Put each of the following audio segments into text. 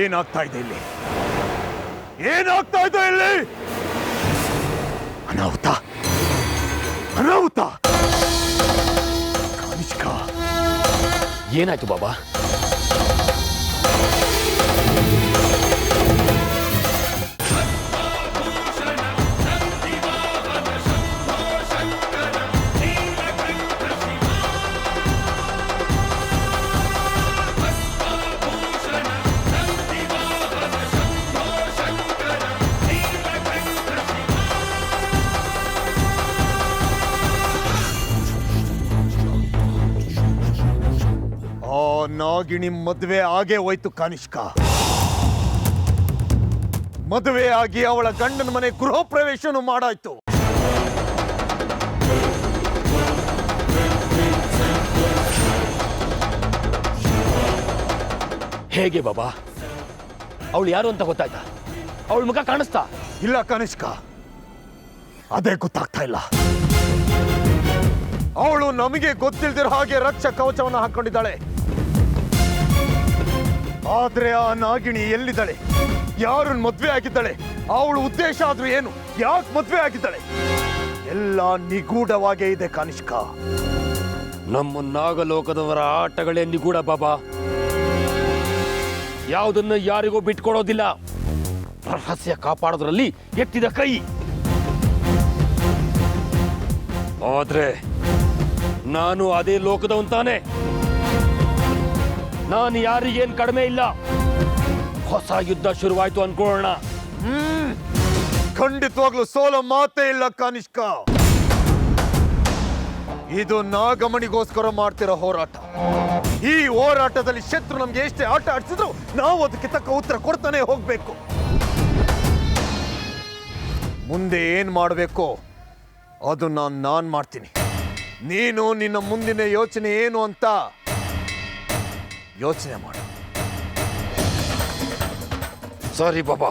ಏನಾಗ್ತಾ ಇದೆ ಇಲ್ಲಿ? ಏನಾಗ್ತಾ ಇದೆ ಇಲ್ಲಿ? ಅನಾಹುತ, ಅನಾಹುತ! ಕಾನಿಷ್ಕ, ಏನಾಯ್ತು ಬಾಬಾ? ನಾಗಿಣಿ ಮದುವೆ ಆಗೇ ಹೋಯ್ತು ಕಾನಿಷ್ಕ. ಮದುವೆ ಆಗಿ ಅವಳ ಗಂಡನ ಮನೆ ಗೃಹ ಪ್ರವೇಶನೂ ಮಾಡಾಯ್ತು. ಹೇಗೆ ಬಾಬಾ? ಅವಳು ಯಾರು ಅಂತ ಗೊತ್ತಾಯ್ತಾ? ಅವಳ ಮುಖ ಕಾಣಿಸ್ತಾ? ಇಲ್ಲ ಕಾನಿಷ್ಕ, ಅದೇ ಗೊತ್ತಾಗ್ತಾ ಇಲ್ಲ. ಅವಳು ನಮಗೆ ಗೊತ್ತಿಲ್ದಿರೋ ಹಾಗೆ ರಕ್ಷಾ ಕವಚವನ್ನು ಹಾಕೊಂಡಿದ್ದಾಳೆ. ಆದ್ರೆ ಆ ನಾಗಿಣಿ ಎಲ್ಲಿದ್ದಾಳೆ? ಯಾರನ್ನ ಮದ್ವೆ ಆಗಿದ್ದಾಳೆ? ಅವಳ ಉದ್ದೇಶ ಆದ್ರೂ ಏನು? ಯಾಕೆ ಮದ್ವೆ ಆಗಿದ್ದಾಳೆ? ಎಲ್ಲ ನಿಗೂಢವಾಗೇ ಇದೆ ಕಾನಿಷ್ಕ. ನಮ್ಮ ನಾಗಲೋಕದವರ ಆಟಗಳೇ ನಿಗೂಢ ಬಾಬಾ. ಯಾವುದನ್ನು ಯಾರಿಗೂ ಬಿಟ್ಕೊಡೋದಿಲ್ಲ. ರಹಸ್ಯ ಕಾಪಾಡೋದ್ರಲ್ಲಿ ಎತ್ತಿದ ಕೈ. ಆದ್ರೆ ನಾನು ಅದೇ ಲೋಕದವಂತಾನೆ. ನಾನು ಯಾರಿಗೇನ್ ಕಡಿಮೆ ಇಲ್ಲ. ಹೊಸ ಯುದ್ಧ ಶುರುವಾಯ್ತು ಅನ್ಕೊಳ್ಳೋಣ. ಖಂಡಿತವಾಗ್ಲೂ ಸೋಲೋ ಮಾತೇ ಇಲ್ಲ ಕಾನಿಷ್ಕ. ಇದು ನಾಗಮಣಿಗೋಸ್ಕರ ಮಾಡ್ತಿರೋ ಹೋರಾಟ. ಈ ಹೋರಾಟದಲ್ಲಿ ಶತ್ರು ನಮ್ಗೆ ಎಷ್ಟೇ ಆಟ ಆಡಿಸಿದ್ರು ನಾವು ಅದಕ್ಕೆ ತಕ್ಕ ಉತ್ತರ ಕೊಡ್ತಾನೆ ಹೋಗ್ಬೇಕು. ಮುಂದೆ ಏನ್ ಮಾಡಬೇಕು ಅದು ನಾನ್ ಮಾಡ್ತೀನಿ. ನೀನು ನಿನ್ನ ಮುಂದಿನ ಯೋಚನೆ ಏನು ಅಂತ ಯೋಚನೆ ಮಾಡು. ಸರಿ ಬಾಬಾ.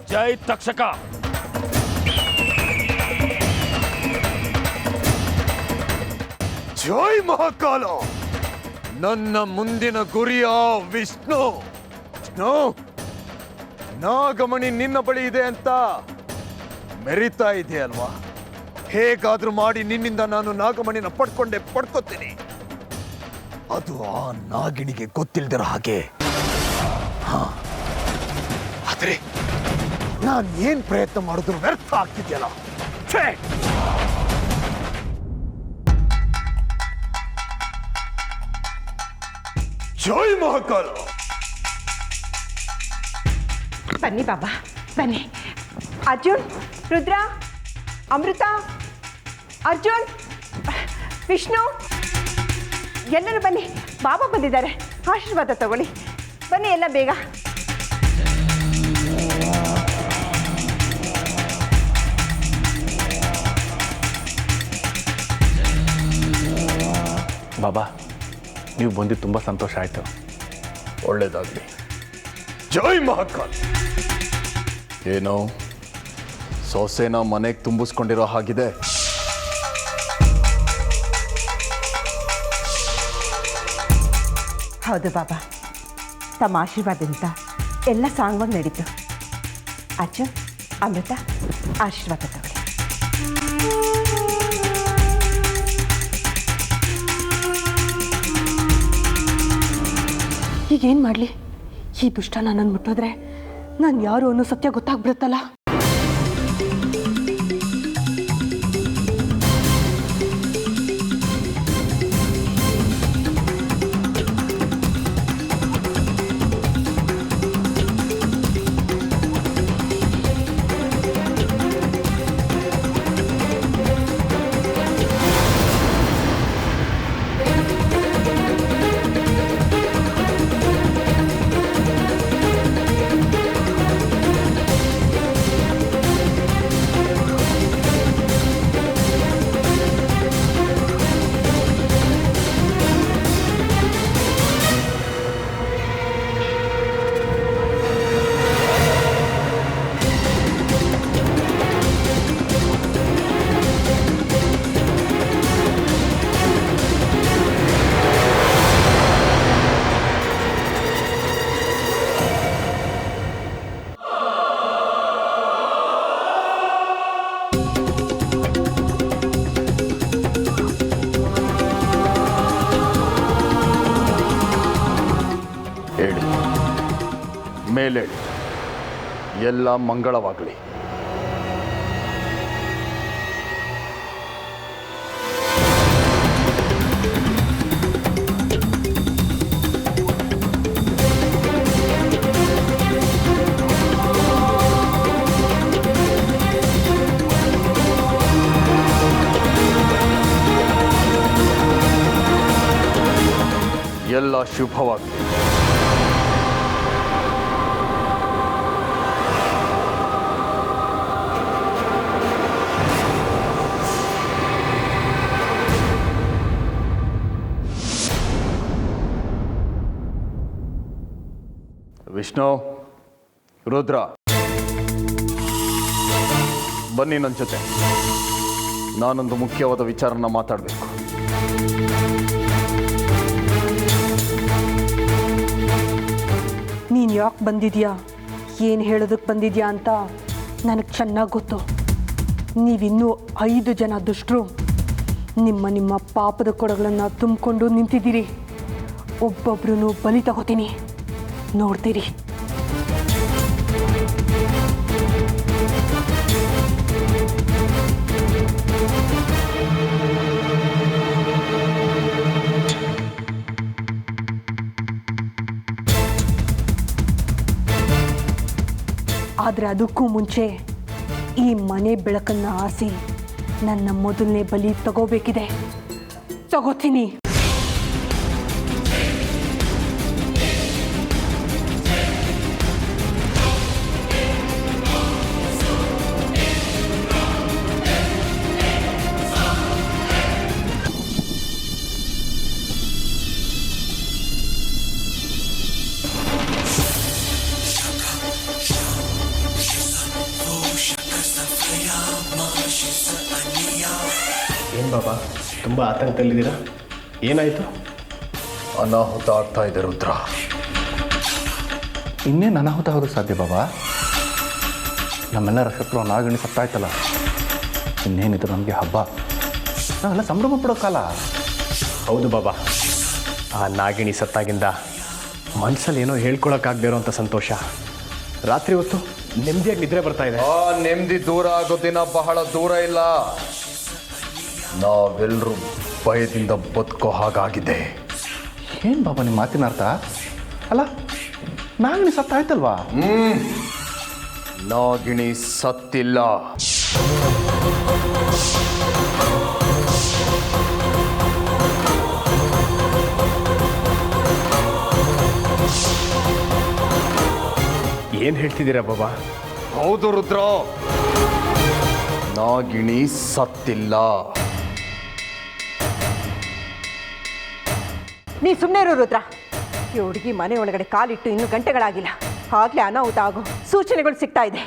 ಜೈ ತಕ್ಷಕ. ಜೈ ಮಹಾಕಾಲ. ನನ್ನ ಮುಂದಿನ ಗುರಿಯ ವಿಷ್ಣು. ವಿಷ್ಣು, ನಾಗಮಣಿ ನಿನ್ನ ಬಳಿ ಇದೆ ಅಂತ ಮೆರಿತಾ ಇದೆಯಲ್ವಾ? ಹೇಗಾದ್ರೂ ಮಾಡಿ ನಿನ್ನಿಂದ ನಾನು ನಾಗಮಣಿನ ಪಡ್ಕೋತೀನಿ. ಅದು ಆ ನಾಗಿಣಿಗೆ ಗೊತ್ತಿಲ್ದಿರೋ ಹಾಗೆ. ಆದ್ರೆ ನಾನು ಏನ್ ಪ್ರಯತ್ನ ಮಾಡಿದ್ರು ವ್ಯರ್ಥ ಆಗ್ತಿದ್ಯಲ್ಲ. ಜೈ ಮಹಾಕಾಲ. ಬನ್ನಿ ಬಾಬಾ, ಬನ್ನಿ. ಅರ್ಜುನ್, ರುದ್ರ, ಅಮೃತ, ಅರ್ಜುನ್, ವಿಷ್ಣು, ಎಲ್ಲರೂ ಬನ್ನಿ. ಬಾಬಾ ಬಂದಿದ್ದಾರೆ, ಆಶೀರ್ವಾದ ತಗೊಳ್ಳಿ. ಬನ್ನಿ ಎಲ್ಲ ಬೇಗ. ಬಾಬಾ, ನೀವು ಬಂದಿದ್ದು ತುಂಬ ಸಂತೋಷ ಆಯಿತು. ಒಳ್ಳೇದಾಗಲಿ. ಜೈ ಮಹಾಕಾಲ್. ಏನೋ ಸೊಸೆನ ಮನೆಗೆ ತುಂಬಿಸ್ಕೊಂಡಿರೋ ಹಾಗಿದೆ. ಹೌದು ಬಾಬಾ, ತಮ್ಮ ಆಶೀರ್ವಾದದಿಂದ ಎಲ್ಲ ಸಾಂಗವಾಗಿ ನಡೀತು. ಅರ್ಜುನ್, ಅಮೃತ, ಆಶೀರ್ವಾದ ತಗೊಳ್ಳಿ. ಈಗೇನು ಮಾಡಲಿ? ಈ ದುಷ್ಟ ನನ್ನನ್ನು ಮುಟ್ಟೋದ್ರೆ ನಾನು ಯಾರು ಅನ್ನೋ ಸತ್ಯ ಗೊತ್ತಾಗ್ಬಿಡುತ್ತಲ್ಲ. ಮೇಲೇಳಿ. ಎಲ್ಲ ಮಂಗಳವಾಗಲಿ. ಎಲ್ಲ ಶುಭವಾಗಲಿ. ವಿಷ್ಣು, ರುದ್ರ, ಬನ್ನಿ ನನ್ನ ಜೊತೆ. ನಾನೊಂದು ಮುಖ್ಯವಾದ ವಿಚಾರನ ಮಾತಾಡಬೇಕು. ನೀನು ಯಾಕೆ ಬಂದಿದ್ಯಾ, ಏನು ಹೇಳೋದಕ್ಕೆ ಬಂದಿದ್ಯಾ ಅಂತ ನನಗೆ ಚೆನ್ನಾಗಿ ಗೊತ್ತು. ನೀವಿನ್ನೂ 5 ಜನ ದುಷ್ಟರು ನಿಮ್ಮ ಪಾಪದ ಕೊಡಗಳನ್ನು ತುಂಬಿಕೊಂಡು ನಿಂತಿದ್ದೀರಿ. ಒಬ್ಬೊಬ್ರು ಬಲಿ ತಗೋತೀನಿ, ನೋಡ್ತೀರಿ. ಆದರೆ ಅದಕ್ಕೂ ಮುಂಚೆ ಈ ಮನೆ ಬೆಳಕನ್ನು ಆರಿಸಿ ನನ್ನ ಮೊದಲನೇ ಬಲಿ ತಗೋಬೇಕಿದೆ. ತಗೋತೀನಿ. ಏನು ಬಾಬಾ, ತುಂಬ ಆತಂಕದಲ್ಲಿದ್ದೀರಾ? ಏನಾಯಿತು? ಅನಾಹುತ ಆಗ್ತಾ ಇದೆ ರುದ್ರ. ಇನ್ನೇನು ಅನಾಹುತ ಆಗೋದಕ್ಕೆ ಸಾಧ್ಯ ಬಾಬಾ? ನಮ್ಮೆಲ್ಲರ ಶತ್ರು ನಾಗಣಿ ಸತ್ತಾಯ್ತಲ್ಲ, ಇನ್ನೇನಿದ್ರು ನಮಗೆ ಹಬ್ಬ, ನಾವೆಲ್ಲ ಸಂಭ್ರಮ ಪಡೋ ಕಾಲ. ಹೌದು ಬಾಬಾ, ಆ ನಾಗಿಣಿ ಸತ್ತಾಗಿಂದ ಮನಸ್ಸಲ್ಲಿ ಏನೋ ಹೇಳ್ಕೊಳಕ್ಕಾಗದೇ ಇರೋಂಥ ಸಂತೋಷ. ರಾತ್ರಿ ಹೊತ್ತು ನೆಮ್ಮದಿಯಾಗಿ ನಿದ್ರೆ ಬರ್ತಾ ಇದೆ. ಆ ನೆಮ್ಮದಿ ದೂರ ಆಗೋ ದಿನ ಬಹಳ ದೂರ ಇಲ್ಲ. ನಾವೆಲ್ಲರೂ ಭಯದಿಂದ ಬದುಕೋ ಹಾಗಾಗಿದೆ. ಏನು ಬಾಬಾ ನಿಮ್ಮ ಮಾತಿನ ಅರ್ಥ? ಅಲ್ಲ, ನಾಗಣಿ ಸತ್ತಾಯ್ತಲ್ವಾ? ನಾಗಿಣಿ ಸತ್ತಿಲ್ಲ. ಏನು ಹೇಳ್ತಿದ್ದೀರಾ ಬಾಬಾ? ಹೌದು ರುದ್ರ, ನಾಗಿಣಿ ಸತ್ತಿಲ್ಲ. ನೀ ಸುಮ್ಮನೆ ಇರು ರುದ್ರ. ಈ ಹುಡುಗಿ ಮನೆ ಒಳಗಡೆ ಕಾಲಿಟ್ಟು ಇನ್ನೂ ಗಂಟೆಗಳಾಗಿಲ್ಲ, ಆಗಲೇ ಅನಾಹುತ ಆಗೋ ಸೂಚನೆಗಳು ಸಿಗ್ತಾ ಇದೆ.